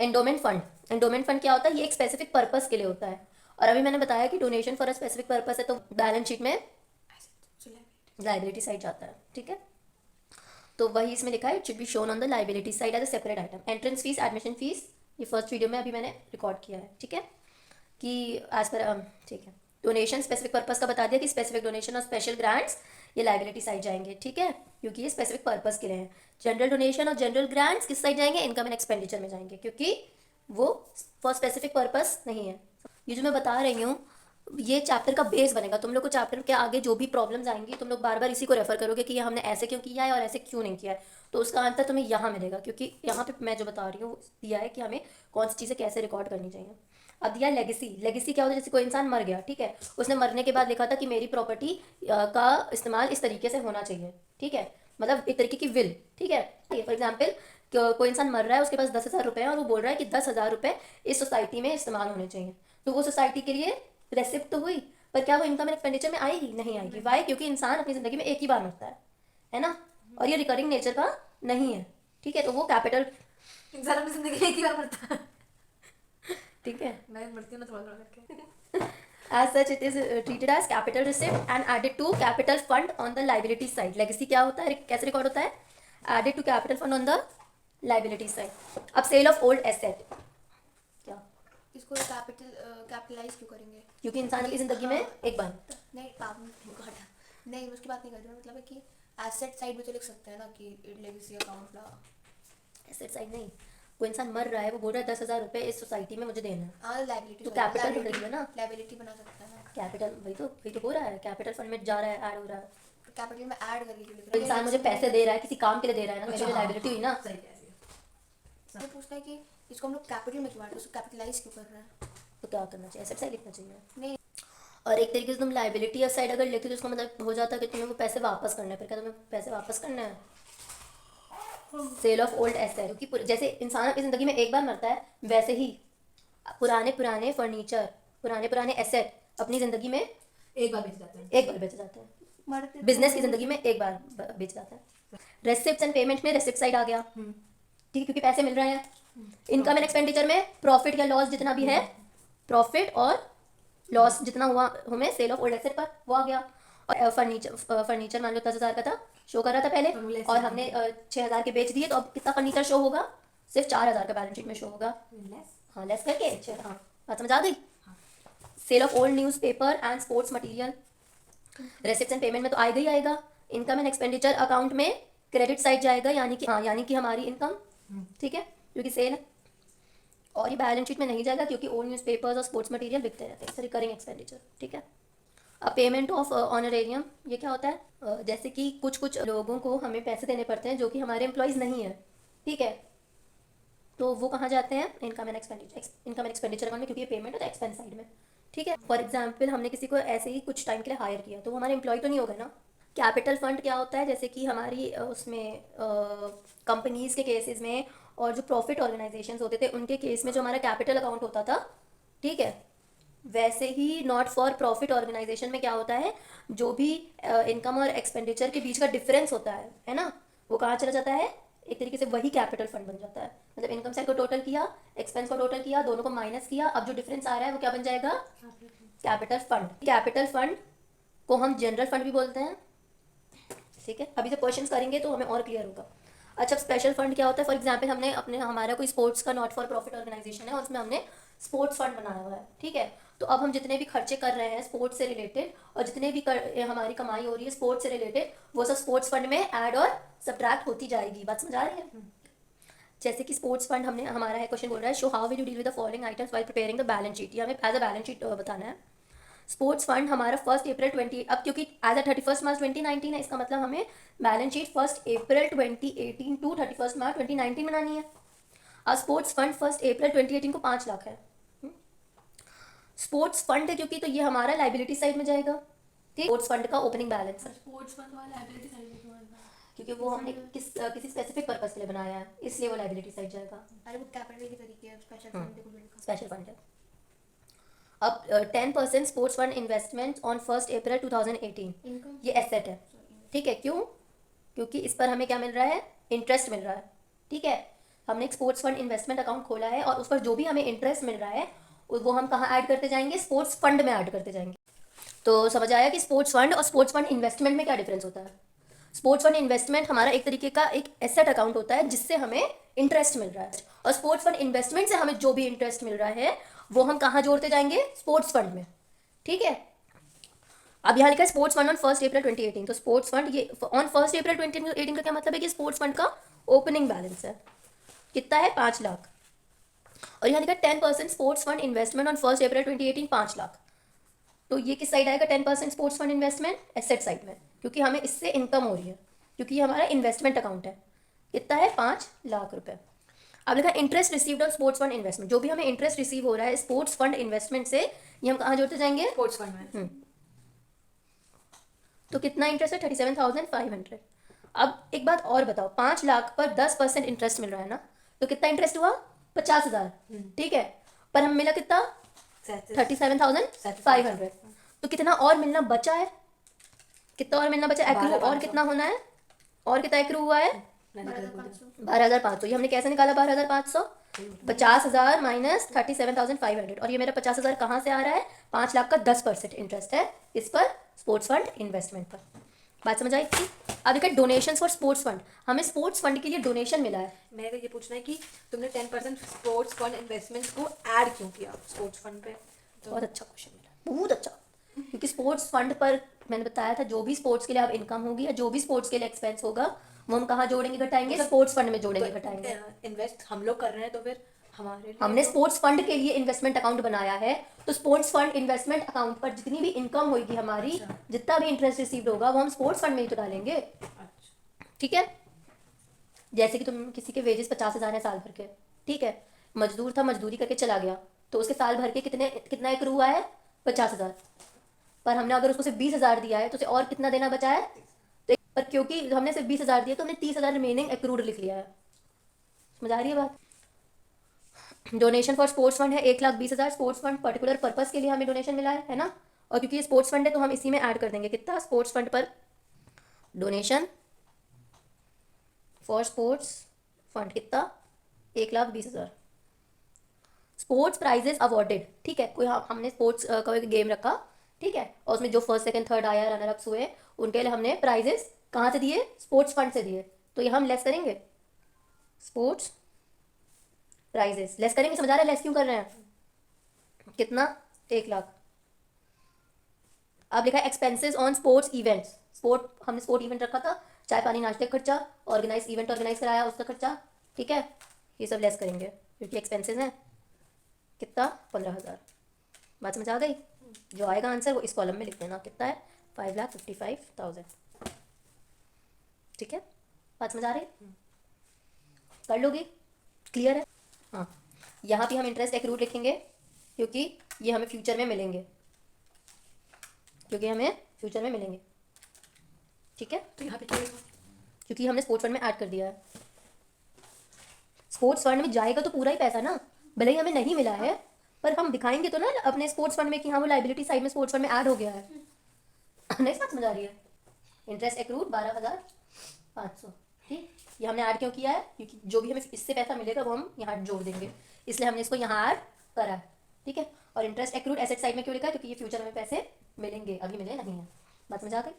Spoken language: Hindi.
एंडोमेंट फंड क्या होता है? ये एक स्पेसिफिक पर्पस के लिए होता है। और अभी मैंने बताया कि donation for a specific purpose है, तो बैलेंस शीट में लाइबिलिटी साइड जाता है। ठीक है, तो वही इसमें लिखा है, it should be shown on the liability side as a separate item. Entrance fees, admission fees, ये फर्स्ट वीडियो में अभी मैंने रिकॉर्ड किया है। ठीक है, कि एज पर ठीक है, डोनेशन स्पेसिफिक पर्पस का बता दिया कि स्पेसिफिक डोनेशन और स्पेशल ग्रांट्स ये लाइबिलिटी साइड जाएंगे। ठीक है, क्योंकि ये स्पेसिफिक पर्पस के लिए हैं। जनरल डोनेशन और जनरल ग्रांट्स किस साइड जाएंगे? इनकम एंड एक्सपेंडिचर में जाएंगे, क्योंकि वो फॉर स्पेसिफिक पर्पस नहीं है। ये जो मैं बता रही हूँ, ये चैप्टर का बेस बनेगा। तुम लोग को चैप्टर के आगे जो भी प्रॉब्लम्स आएंगी, तुम लोग बार बार इसी को रेफर करोगे कि ये हमने ऐसे क्यों किया है और ऐसे क्यों नहीं किया है, तो उसका आंसर तुम्हें यहाँ मिलेगा। क्योंकि यहाँ पे मैं जो बता रही हूँ दिया है कि हमें कौन सी चीज़ें कैसे रिकॉर्ड करनी चाहिए। अब दिया लेगेसी। लेगेसी क्या होता है? जैसे कोई इंसान मर गया, ठीक है, उसने मरने के बाद लिखा था कि मेरी प्रॉपर्टी का इस्तेमाल इस तरीके से होना चाहिए। ठीक है, मतलब एक तरीके की विल। ठीक है, फॉर एग्जाम्पल कोई इंसान मर रहा है, उसके पास 10,000 रुपये हैं और वो बोल रहा है कि 10,000 रुपये इस सोसाइटी में इस्तेमाल होने चाहिए, तो वो सोसाइटी के लिए रेसिप्ट तो हुई, पर क्या वो इनकम एंड एक्सपेंडिचर में आएगी? नहीं आएगी। वाई? क्योंकि इंसान अपनी ज़िंदगी में एक ही बार मरता है ना, और ये रिकरिंग नेचर का नहीं है। ठीक है, तो वो कैपिटल, इंसान अपनी जिंदगी में एक ही बार मरता है। ठीक है, मैं मरती हूँ ना थोड़ा थोड़ा करके। as such it is treated as capital receipt and added to capital fund on the liability side. legacy क्या होता है, कैसे रिकॉर्ड होता है? added to capital fund on the liability side. अब sale of old asset, क्या? इसको कैपिटलाइज क्यों करेंगे? क्योंकि इंसान की जिंदगी में एक बार, नहीं नहीं, उसकी बात नहीं कर रही मैं, मतलब है कि एसेट साइड भी तो लिख सकते हैं ना कि लेगेसी अकाउंट ला। एसेट साइड नहीं। कोई इंसान मर रहा है, वो बोल रहा है 10,000 रुपये इस सोसाइटी में मुझे देना है, हाँ लाइबिलिटी, तो कैपिटल बन रही है ना। लाइबिलिटी बना सकता है ना। कैपिटल वही तो हो रहा है, कैपिटल फंड में जा रहा है, ऐड हो रहा है। तो कैपिटल में ऐड करके क्यों लिख तो रहे हैं? इंसान मुझे पैसे दे रहा है, किसी काम के लिए दे रहा है ना, मेरी अच्छा, लाइबिलिटी हुई ना। सही कह रही है। मैं पूछना है कि इसको हम लोग कैपिटल में क्यों ऐड, उसको कैपिटलाइज क्यों कर रहे हैं? तो क्या करना चाहिए? एसेट साइड लिखना चाहिए। नहीं, और एक तरीके से तुम लाइबिलिटी साइड अगर लिखते तो उसका मतलब हो जाता कि तुम्हें वो पैसे वापस करने, पर क्या तुम्हें पैसे वापस करना है? सेल ऑफ ओल्ड एसेट, क्योंकि जैसे इंसान अपनी जिंदगी में एक बार मरता है, वैसे ही पुराने फर्नीचर, पुराने एसेट अपनी जिंदगी में एक बार बेच जाते हैं। एक बार बेचे जाते हैं। बिजनेस की जिंदगी में एक बार बेच जाता है। रेसिप्ट्स एंड पेमेंट में रेसिप्ट साइड आ गया, ठीक है, क्योंकि पैसे मिल रहे हैं। इनकम एंड एक्सपेंडिचर में प्रॉफिट या लॉस जितना भी है, प्रॉफिट और लॉस जितना हुआ हमें सेल ऑफ ओल्ड एसेट पर, वो आ गया। और फर्नीचर मान लो 10,000 का था, शो कर रहा था पहले, और हमने 6,000 के बेच दिए, तो अब कितना फर्नीचर शो होगा? सिर्फ 4,000 का बैलेंस शीट में शो होगा। हाँ, लेस करके हाँ, बात समझ आ गई। Sale of old news paper and sports material, receipts and payment में तो आएगा ही आएगा। इनकम एंड एक्सपेंडिचर अकाउंट में क्रेडिट साइड जाएगा, यानी कि हाँ, यानी कि हमारी इनकम, ठीक है, क्योंकि सेल है। और ये बैलेंस शीट में नहीं जाएगा, क्योंकि ओल्ड न्यूज़पेपर्स और स्पोर्ट्स मटेरियल बिकते रहते हैं, रिकरिंग एक्सपेंडिचर। ठीक है, अब पेमेंट ऑफ ऑनरेरियम, ये क्या होता है? जैसे कि कुछ लोगों को हमें पैसे देने पड़ते हैं जो कि हमारे एम्प्लॉयज़ नहीं है, ठीक है, तो वो कहाँ जाते हैं? इनकम एंड एक्सपेंडिचर अकाउंट में, क्योंकि ये पेमेंट होता है एक्सपेंस साइड में। ठीक है, फॉर एग्जाम्पल हमने किसी को ऐसे ही कुछ टाइम के लिए हायर किया, तो वो हमारे एम्प्लॉय तो नहीं हो गए ना। कैपिटल फंड क्या होता है? जैसे कि हमारी उसमें कंपनीज़ के केसेस में और जो प्रॉफिट ऑर्गेनाइजेशंस होते थे उनके केस में जो हमारा कैपिटल अकाउंट होता था, ठीक है, वैसे ही नॉट फॉर प्रॉफिट ऑर्गेनाइजेशन में क्या होता है? जो भी इनकम और एक्सपेंडिचर के बीच का डिफरेंस होता है ना, वो कहाँ चला जाता है? एक तरीके से वही कैपिटल फंड बन जाता है। मतलब इनकम साइड को टोटल किया, एक्सपेंस को टोटल किया, दोनों को माइनस किया, अब जो डिफरेंस आ रहा है वो क्या बन जाएगा? Capital fund. कैपिटल फंड को हम जनरल फंड भी बोलते हैं, ठीक है, अभी से क्वेश्चंस करेंगे तो हमें और क्लियर होगा। अच्छा, स्पेशल फंड क्या होता है? फॉर एग्जांपल हमने हमारा कोई स्पोर्ट्स का नॉट फॉर प्रॉफिट ऑर्गेनाइजेशन है और उसमें हमने स्पोर्ट्स फंड बनाया हुआ है, ठीक है, तो अब हम जितने भी खर्चे कर रहे हैं स्पोर्ट्स से रिलेटेड और जितने भी हमारी कमाई हो रही है स्पोर्ट्स से रिलेटेड, वो सब स्पोर्ट्स फंड में ऐड और सब्ट्रैक्ट होती जाएगी। बात समझ आ रही है? जैसे कि स्पोर्ट्स फंड हमने, हमारा है क्वेश्चन बोल रहा है, show how will you deal with the following items while preparing the balance sheet, ये हमें एज अ बैलेंस शीट बताना है। स्पोर्ट्स फंड हमारा 1 अप्रैल 20, अब क्योंकि एज अ 31 मार्च 2019 है, इसका मतलब हमें बैलेंस शीट 1 अप्रैल 2018 टू 31 मार्च 2019 बनानी है। अब स्पोर्ट्स फंड 1 अप्रैल 2018 को 5 लाख है। स्पोर्ट्स फंड है क्योंकि, तो ये हमारा लाइबिलिटी साइड में जाएगा, ठीक। स्पोर्ट्स फंड का ओपनिंग बैलेंस है, स्पोर्ट्स फंड वाला लाइबिलिटी साइड में क्यों आएगा? क्योंकि वो हमने किसी स्पेसिफिक पर्पस के लिए बनाया है, इसलिए वो लाइबिलिटी साइड जाएगा। अरे वो कैपिटल के तरीके है, स्पेशल फंड देखो लिखा। स्पेशल फंड है। अब 10% sports fund investment on 1 April 2018, income, ये एसेट है, ठीक है, क्यों? क्योंकि इस पर हमें क्या मिल रहा है? इंटरेस्ट मिल रहा है, ठीक है। हमने एक स्पोर्ट्स फंड इन्वेस्टमेंट अकाउंट खोला है और उस पर जो भी हमें इंटरेस्ट मिल रहा है वो हम कहाँ ऐड करते जाएंगे, स्पोर्ट्स फंड में ऐड करते जाएंगे। तो समझ आया कि स्पोर्ट्स फंड और स्पोर्ट्स फंड इन्वेस्टमेंट में क्या डिफरेंस होता है। स्पोर्ट्स फंड इन्वेस्टमेंट हमारा एक तरीके का एक एसेट अकाउंट होता है जिससे हमें इंटरेस्ट मिल रहा है, और स्पोर्ट्स फंड इन्वेस्टमेंट से हमें जो भी इंटरेस्ट मिल रहा है वो हम कहाँ जोड़ते जाएंगे, स्पोर्ट्स फंड में। ठीक है, अब यहाँ लिखा है स्पोर्ट्स फंड ऑन 1 अप्रैल 2018। तो स्पोर्ट्स फंड ये ऑन 1 अप्रैल 2018 का क्या मतलब है कि स्पोर्ट्स फंड का ओपनिंग बैलेंस है कितना है, 5 लाख। और यहाँ लिखा है 10% स्पोर्ट्स फंड इन्वेस्टमेंट ऑन 1 अप्रैल 2018, 5 लाख। तो ये किस साइड आएगा 10% sports fund investment, asset side में, क्योंकि हमें इससे इनकम हो रही है, क्योंकि ये हमारा इन्वेस्टमेंट अकाउंट है। कितना है, 5 लाख रुपए। अब लिखा interest received on sports fund investment, जो भी हमें इंटरेस्ट रिसीव हो रहा है स्पोर्ट्स फंड इन्वेस्टमेंट से, ये हम कहाँ जोड़ते जाएंगे, स्पोर्ट्स फंड में। तो कितना इंटरेस्ट है, 37,500। अब एक बात और बताओ, 5 लाख पर 10% इंटरेस्ट मिल रहा है ना, तो कितना इंटरेस्ट हुआ, 50,000। ठीक है, पर हम मिला कितना, 37,500। तो कितना और मिलना बचा है, कितना और मिलना बचा, एक्रू और कितना होना है, और कितना एक्रू हुआ है, 12,500। ये हमने कैसे निकाला 12,500, 50,000 माइनस 37,500। और ये मेरा 50,000 कहाँ से आ रहा है, 5 लाख का 10% इंटरेस्ट है इस पर, स्पोर्ट्स फंड इन्वेस्टमेंट पर। बात समझ आई थी। अब देखिए डोनेशन फॉर स्पोर्ट्स फंड, हमें स्पोर्ट्स फंड के लिए डोनेशन मिला है। मेरे को ये पूछना है कि तुमने 10% स्पोर्ट्स फंड इन्वेस्टमेंट्स को ऐड क्यों किया स्पोर्ट्स फंड पे। तो बहुत अच्छा क्वेश्चन मिला, बहुत अच्छा, क्योंकि स्पोर्ट्स फंड पर मैंने बताया था जो भी स्पोर्ट्स के लिए अब इनकम होगी या जो भी स्पोर्ट्स के लिए एक्सपेंस होगा वो हम कहाँ जोड़ेंगे, घटाएंगे, स्पोर्ट्स फंड में जोड़ेंगे, घटाएंगे। इन्वेस्ट हम लोग कर रहे हैं तो फिर हमारे लिए हमने स्पोर्ट्स फंड के लिए इन्वेस्टमेंट अकाउंट बनाया है, तो स्पोर्ट्स फंड इन्वेस्टमेंट अकाउंट पर जितनी भी इनकम होगी हमारी, जितना भी इंटरेस्ट रिसीव्ड होगा वो हम स्पोर्ट्स फंड में ही तो डालेंगे। ठीक है, जैसे कि तुम किसी के वेजेस 50,000 है साल भर के, ठीक है, मजदूर था, मजदूरी करके चला गया, तो उसके साल भर के कितना एक हुआ है, 50,000। पर हमने अगर उसको सिर्फ 20,000 दिया है तो उसे और कितना देना बचा है, तो पर क्योंकि हमने सिर्फ 20,000 दिया तो हमने 30,000 रिमेनिंग एक्रूड लिख लिया है। समझ आ रही है बात। डोनेशन फॉर स्पोर्ट्स फंड है 1,20,000, स्पोर्ट्स फंड पर्टिकुलर पर्पस के लिए हमें डोनेशन मिला है ना, और क्योंकि ये स्पोर्ट्स फंड है तो हम इसी में ऐड कर देंगे कितना, स्पोर्ट्स फंड पर डोनेशन फॉर स्पोर्ट्स फंड कितना, 1,20,000। स्पोर्ट्स प्राइजेस अवॉर्डेड, ठीक है, कोई हमने स्पोर्ट्स का एक गेम रखा, ठीक है, और उसमें जो फर्स्ट सेकंड थर्ड आया, रनर अप्स हुए, उनके लिए हमने प्राइजेस कहाँ से दिए, स्पोर्ट्स फंड से दिए, तो ये हम लेस करेंगे, स्पोर्ट्स प्राइजेस लेस करेंगे। समझ आ रहा है लेस क्यों कर रहे हैं, कितना, 1 लाख। अब लिखा है एक्सपेंसेस ऑन स्पोर्ट्स इवेंट्स, हमने स्पोर्ट इवेंट रखा था, चाय पानी नाश्ते का खर्चा, ऑर्गेनाइज इवेंट ऑर्गेनाइज कराया उसका खर्चा, ठीक है, ये सब लेस करेंगे क्योंकि एक्सपेंसेस हैं, कितना, 15,000। बात समझ आ गई। जो आएगा आंसर वो इस कॉलम में लिख देना, कितना है, 5,55,000। ठीक है, बात समझ आ रही, कर लोगी, क्लियर है। हाँ, यहाँ भी हम इंटरेस्ट एक्रूड लिखेंगे क्योंकि ये हमें फ्यूचर में मिलेंगे, ठीक है। तो यहाँ पे क्या लिखा? क्योंकि हमने स्पोर्ट्स फंड में ऐड कर दिया है, स्पोर्ट्स फंड में जाएगा तो पूरा ही पैसा ना, भले ही हमें नहीं मिला है पर हम दिखाएंगे तो ना अपने स्पोर्ट्स फंड में कि हाँ वो लाइबिलिटी साइड में स्पोर्ट्स फंड में ऐड हो गया है। नहीं बात समझ आ रही है। इंटरेस्ट एक्रूड 12,500, ठीक, ये हमने ऐड क्यों किया है, क्योंकि जो भी हमें इससे पैसा मिलेगा वो हम यहाँ जोड़ देंगे, इसलिए हमने इसको यहाँ ऐड करा है, ठीक है। और इंटरेस्ट एक्रूड एसेट साइड में क्यों लिखा है, क्योंकि ये फ्यूचर में पैसे मिलेंगे, अभी मिले नहीं है। बात समझ आ गई।